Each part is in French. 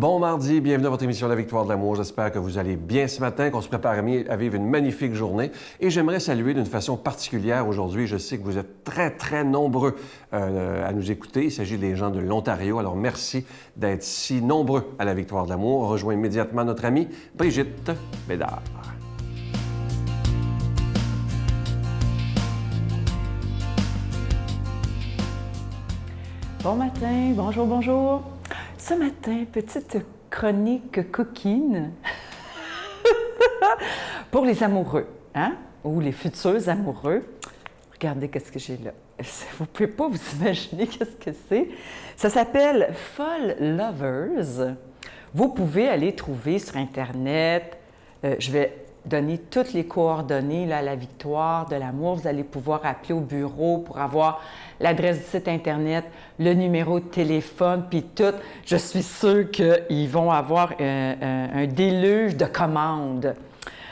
Bon mardi, bienvenue à votre émission La Victoire de l'amour. J'espère que vous allez bien ce matin, qu'on se prépare à vivre une magnifique journée. Et j'aimerais saluer d'une façon particulière aujourd'hui. Je sais que vous êtes très nombreux à nous écouter. Il s'agit des gens de l'Ontario. Alors merci d'être si nombreux à La Victoire de l'amour. On rejoint immédiatement notre amie Brigitte Bédard. Bon matin, bonjour. Ce matin, petite chronique coquine pour les amoureux, hein? Ou les futurs amoureux. Regardez qu'est-ce que j'ai là. Vous ne pouvez pas vous imaginer qu'est-ce que c'est. Ça s'appelle Folle Lovers. Vous pouvez aller trouver sur Internet. Je vais donner toutes les coordonnées là, à La Victoire de l'amour. Vous allez pouvoir appeler au bureau pour avoir l'adresse du site Internet, le numéro de téléphone, puis tout. Je suis sûre qu'ils vont avoir un déluge de commandes.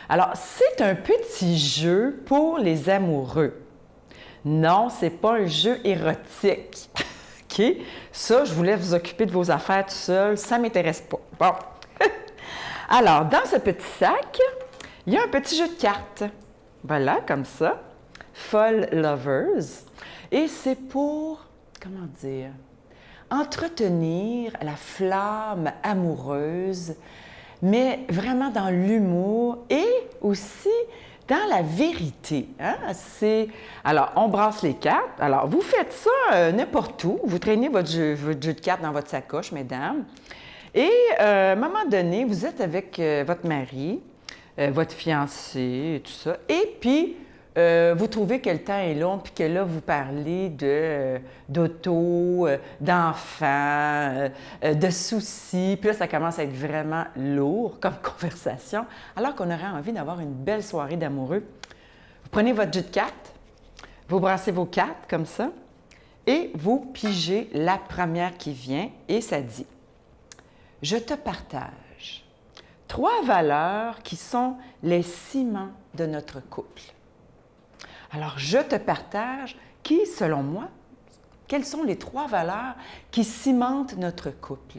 Alors, c'est un petit jeu pour les amoureux. Non, c'est pas un jeu érotique. OK? Ça, je voulais vous occuper de vos affaires tout seul. Ça ne m'intéresse pas. Bon. Alors, dans ce petit sac, il y a un petit jeu de cartes. Voilà, comme ça. Folle Lovers. Et c'est pour, comment dire, entretenir la flamme amoureuse, mais vraiment dans l'humour et aussi dans la vérité. Hein? Alors, on brasse les cartes. Alors, vous faites ça n'importe où. Vous traînez votre jeu de cartes dans votre sacoche, mesdames. Et à un moment donné, vous êtes avec votre mari, votre fiancé, et tout ça. Et puis, vous trouvez que le temps est long, puis que là, vous parlez d'auto, d'enfants, de soucis. Puis là, ça commence à être vraiment lourd comme conversation, alors qu'on aurait envie d'avoir une belle soirée d'amoureux. Vous prenez votre jeu de cartes, vous brassez vos cartes comme ça, et vous pigez la première qui vient, et ça dit « Je te partage 3 valeurs qui sont les ciments de notre couple. » Alors, je te partage qui, selon moi, quelles sont les 3 valeurs qui cimentent notre couple.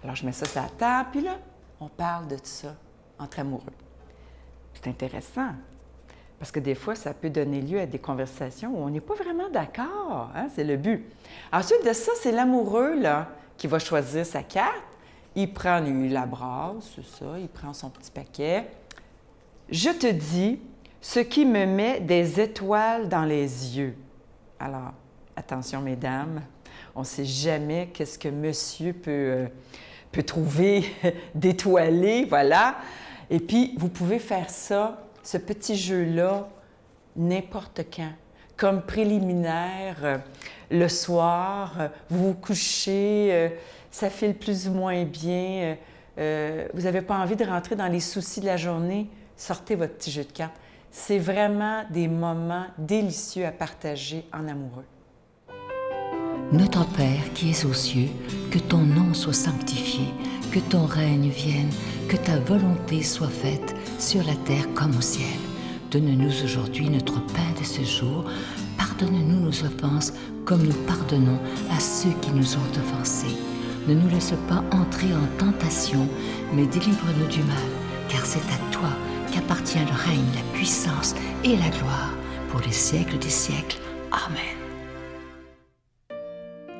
Alors, je mets ça sur la table, puis là, on parle de ça entre amoureux. C'est intéressant, parce que des fois, ça peut donner lieu à des conversations où on n'est pas vraiment d'accord, hein? C'est le but. Ensuite de ça, c'est l'amoureux, là, qui va choisir sa carte. Il prend, il la brasse, c'est ça, il prend son petit paquet. Je te dis ce qui me met des étoiles dans les yeux. Alors, attention, mesdames, on ne sait jamais qu'est-ce que monsieur peut trouver d'étoilé, voilà. Et puis, vous pouvez faire ça, ce petit jeu-là, n'importe quand. Comme préliminaire, le soir, vous vous couchez, ça file plus ou moins bien, vous n'avez pas envie de rentrer dans les soucis de la journée, sortez votre petit jeu de cartes. C'est vraiment des moments délicieux à partager en amoureux. Notre Père qui es aux cieux, que ton nom soit sanctifié, que ton règne vienne, que ta volonté soit faite sur la terre comme au ciel. Donne-nous aujourd'hui notre pain de ce jour. Pardonne-nous nos offenses comme nous pardonnons à ceux qui nous ont offensés. Ne nous laisse pas entrer en tentation, mais délivre-nous du mal, car c'est à toi qu'appartient le règne, la puissance et la gloire pour les siècles des siècles. Amen.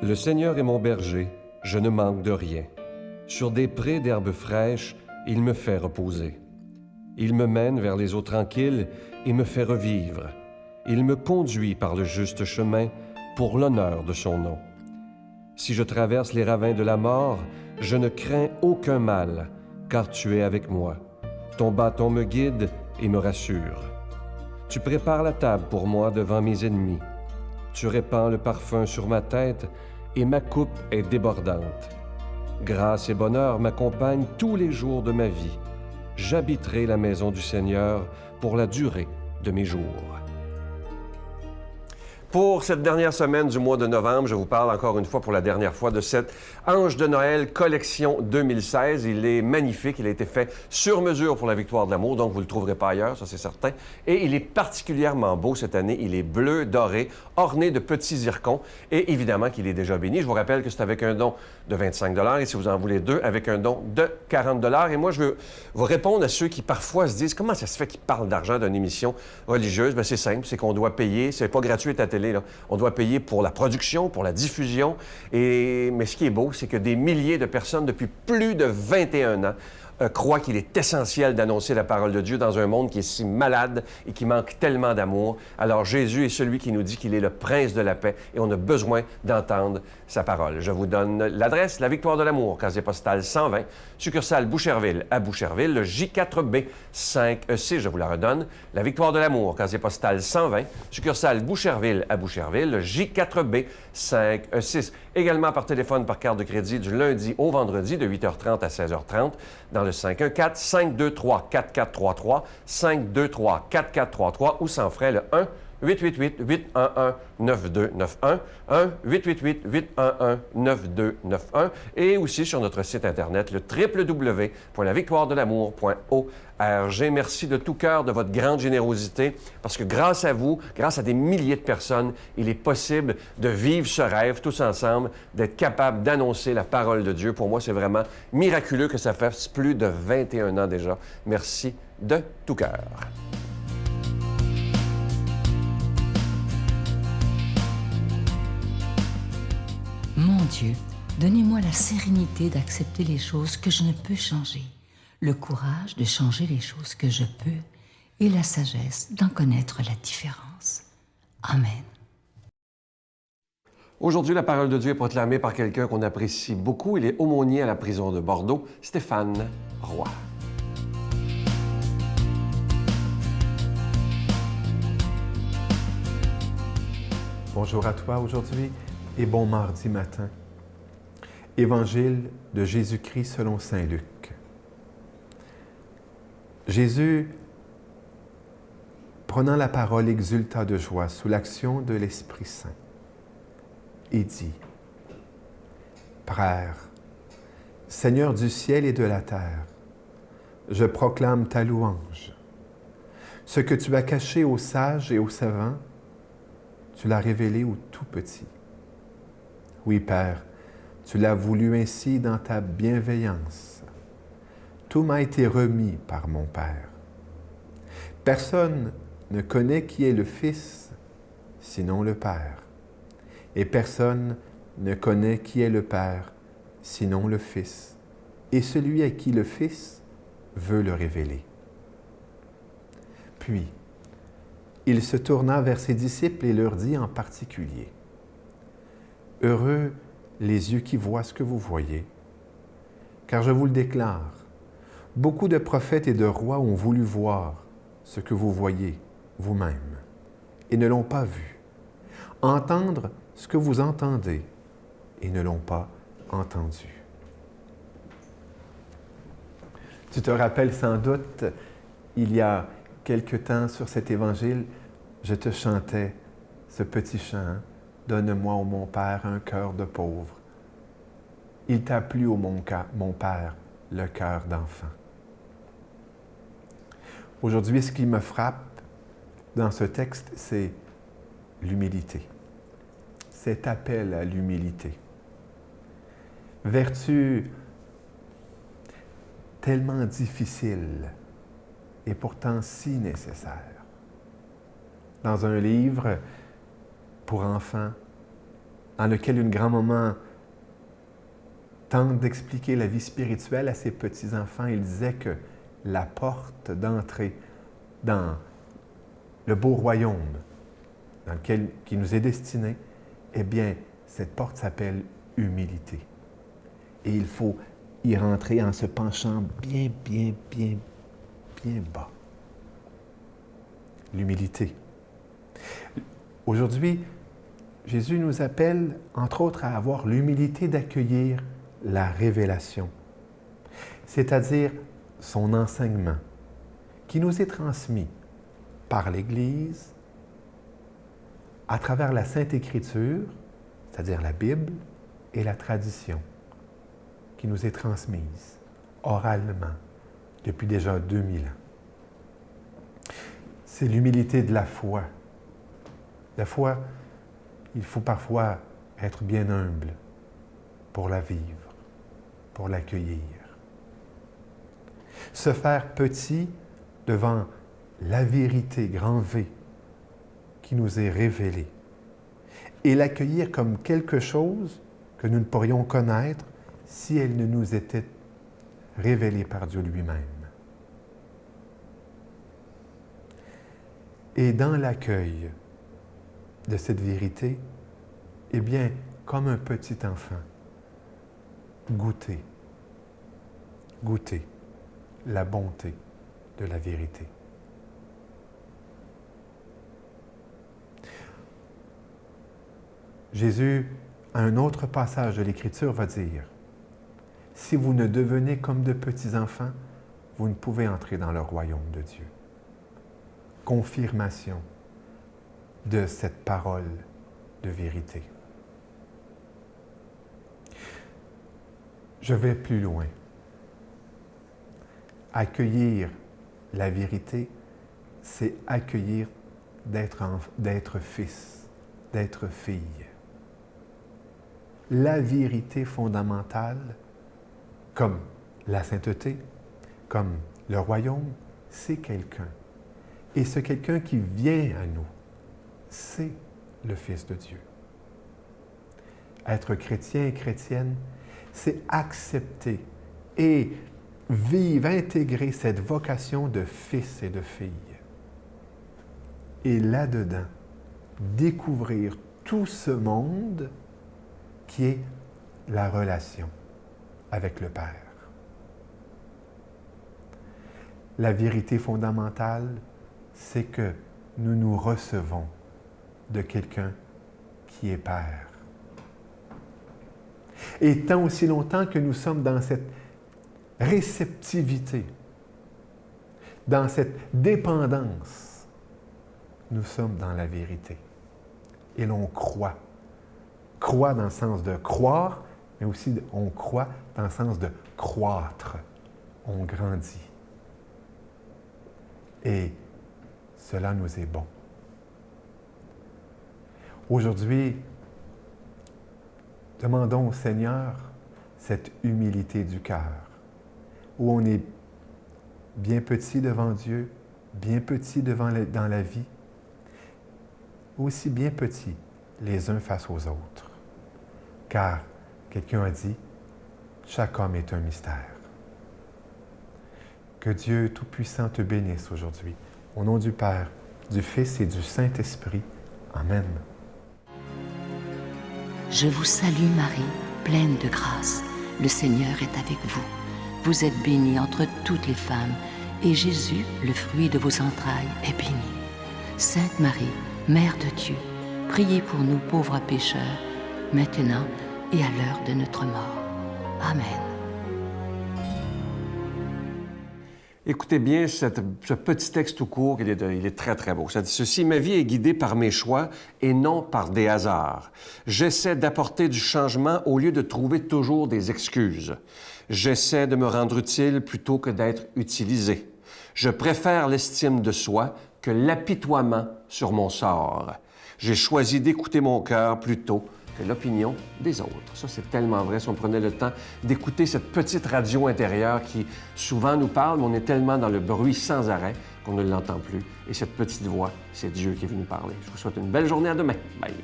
Le Seigneur est mon berger, je ne manque de rien. Sur des prés d'herbes fraîches, il me fait reposer. Il me mène vers les eaux tranquilles et me fait revivre. Il me conduit par le juste chemin pour l'honneur de son nom. Si je traverse les ravins de la mort, je ne crains aucun mal, car tu es avec moi. Ton bâton me guide et me rassure. Tu prépares la table pour moi devant mes ennemis. Tu répands le parfum sur ma tête et ma coupe est débordante. Grâce et bonheur m'accompagnent tous les jours de ma vie. J'habiterai la maison du Seigneur pour la durée de mes jours. Pour cette dernière semaine du mois de novembre, je vous parle encore une fois pour la dernière fois de cet Ange de Noël collection 2016. Il est magnifique, il a été fait sur mesure pour la Victoire de l'amour, donc vous ne le trouverez pas ailleurs, ça c'est certain. Et il est particulièrement beau cette année, il est bleu, doré, orné de petits zircons et évidemment qu'il est déjà béni. Je vous rappelle que c'est avec un don de 25 et si vous en voulez deux, avec un don de 40 Et moi, je veux vous répondre à ceux qui parfois se disent « Comment ça se fait qu'ils parlent d'argent d'une émission religieuse? » Bien, c'est simple, c'est qu'on doit payer, c'est pas gratuit à la télé, là. On doit payer pour la production, pour la diffusion. Mais ce qui est beau, c'est que des milliers de personnes depuis plus de 21 ans croient qu'il est essentiel d'annoncer la parole de Dieu dans un monde qui est si malade et qui manque tellement d'amour. Alors Jésus est celui qui nous dit qu'il est le prince de la paix et on a besoin d'entendre sa parole. Je vous donne l'adresse, la Victoire de l'amour, casier postal 120, succursale Boucherville à Boucherville, le J4B 5E6, je vous la redonne. La Victoire de l'amour, casier postal 120, succursale Boucherville à Boucherville, le J4B 5E6. Également par téléphone, par carte de crédit du lundi au vendredi de 8h30 à 16h30 dans le 514-523-4433, 523-4433 ou sans frais le 1-888-811-9291, 1-888-811-9291 et aussi sur notre site Internet, le www.lavictoiredelamour.org. Merci de tout cœur de votre grande générosité parce que grâce à vous, grâce à des milliers de personnes, il est possible de vivre ce rêve tous ensemble, d'être capable d'annoncer la parole de Dieu. Pour moi, c'est vraiment miraculeux que ça fasse plus de 21 ans déjà. Merci de tout cœur. Mon Dieu, donnez-moi la sérénité d'accepter les choses que je ne peux changer, le courage de changer les choses que je peux et la sagesse d'en connaître la différence. Amen. Aujourd'hui, la parole de Dieu est proclamée par quelqu'un qu'on apprécie beaucoup. Il est aumônier à la prison de Bordeaux, Stéphane Roy. Bonjour à toi aujourd'hui et bon mardi matin. Évangile de Jésus-Christ selon saint Luc. Jésus, prenant la parole, exulta de joie sous l'action de l'Esprit Saint et dit, « Père, Seigneur du ciel et de la terre, je proclame ta louange. Ce que tu as caché aux sages et aux savants, tu l'as révélé aux tout petits. Oui, Père, tu l'as voulu ainsi dans ta bienveillance. Tout m'a été remis par mon Père. Personne ne connaît qui est le Fils, sinon le Père. Et personne ne connaît qui est le Père, sinon le Fils, et celui à qui le Fils veut le révéler. » Puis, il se tourna vers ses disciples et leur dit en particulier, « Heureux les yeux qui voient ce que vous voyez, car je vous le déclare, beaucoup de prophètes et de rois ont voulu voir ce que vous voyez vous-même et ne l'ont pas vu, entendre ce que vous entendez et ne l'ont pas entendu. » Tu te rappelles sans doute, il y a quelque temps sur cet évangile, je te chantais ce petit chant, « Donne-moi, ô mon Père, un cœur de pauvre. » Il t'a plu, ô mon Père, le cœur d'enfant. Aujourd'hui, ce qui me frappe dans ce texte, c'est l'humilité. Cet appel à l'humilité. Vertu tellement difficile et pourtant si nécessaire. Dans un livre pour enfants, dans lequel une grand-maman tente d'expliquer la vie spirituelle à ses petits-enfants, il disait que la porte d'entrée dans le beau royaume qui nous est destiné, eh bien, cette porte s'appelle humilité. Et il faut y rentrer en se penchant bien bas. L'humilité. Aujourd'hui, Jésus nous appelle, entre autres, à avoir l'humilité d'accueillir la révélation, c'est-à-dire son enseignement, qui nous est transmis par l'Église à travers la Sainte Écriture, c'est-à-dire la Bible et la tradition qui nous est transmise oralement depuis déjà 2000 ans. C'est l'humilité de la foi. La foi, il faut parfois être bien humble pour la vivre, pour l'accueillir. Se faire petit devant la vérité, grand V, qui nous est révélée, et l'accueillir comme quelque chose que nous ne pourrions connaître si elle ne nous était révélée par Dieu lui-même. Et dans l'accueil de cette vérité, eh bien, comme un petit enfant, goûter la bonté de la vérité. Jésus, à un autre passage de l'Écriture, va dire « Si vous ne devenez comme de petits enfants, vous ne pouvez entrer dans le royaume de Dieu. » Confirmation de cette parole de vérité. Je vais plus loin. Accueillir la vérité, c'est accueillir d'être fils, d'être fille. La vérité fondamentale, comme la sainteté, comme le royaume, c'est quelqu'un. Et ce quelqu'un qui vient à nous, c'est le Fils de Dieu. Être chrétien et chrétienne, c'est accepter et vivre, intégrer cette vocation de fils et de fille. Et là-dedans, découvrir tout ce monde qui est la relation avec le Père. La vérité fondamentale, c'est que nous nous recevons de quelqu'un qui est Père. Et tant aussi longtemps que nous sommes dans cette réceptivité, dans cette dépendance, nous sommes dans la vérité. Et l'on croit. Croit dans le sens de croire, mais aussi on croit dans le sens de croître. On grandit. Et cela nous est bon. Aujourd'hui, demandons au Seigneur cette humilité du cœur, où on est bien petit devant Dieu, bien petit dans la vie, aussi bien petit les uns face aux autres. Car quelqu'un a dit, chaque homme est un mystère. Que Dieu Tout-Puissant te bénisse aujourd'hui. Au nom du Père, du Fils et du Saint-Esprit. Amen. Je vous salue Marie, pleine de grâce. Le Seigneur est avec vous. Vous êtes bénie entre toutes les femmes, et Jésus, le fruit de vos entrailles, est béni. Sainte Marie, Mère de Dieu, priez pour nous pauvres pécheurs, maintenant et à l'heure de notre mort. Amen. Écoutez bien ce petit texte tout court, il est très, très beau. Ça dit ceci: « Ma vie est guidée par mes choix et non par des hasards. J'essaie d'apporter du changement au lieu de trouver toujours des excuses. J'essaie de me rendre utile plutôt que d'être utilisé. Je préfère l'estime de soi que l'apitoiement sur mon sort. J'ai choisi d'écouter mon cœur plutôt que l'opinion des autres. » Ça, c'est tellement vrai. Si on prenait le temps d'écouter cette petite radio intérieure qui souvent nous parle, mais on est tellement dans le bruit sans arrêt qu'on ne l'entend plus. Et cette petite voix, c'est Dieu qui est venu nous parler. Je vous souhaite une belle journée. À demain. Bye.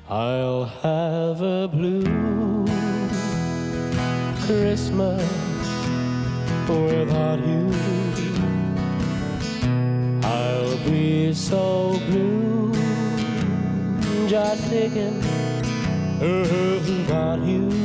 I'll have a blue Christmas without you. I'll be so blue just thinking about you.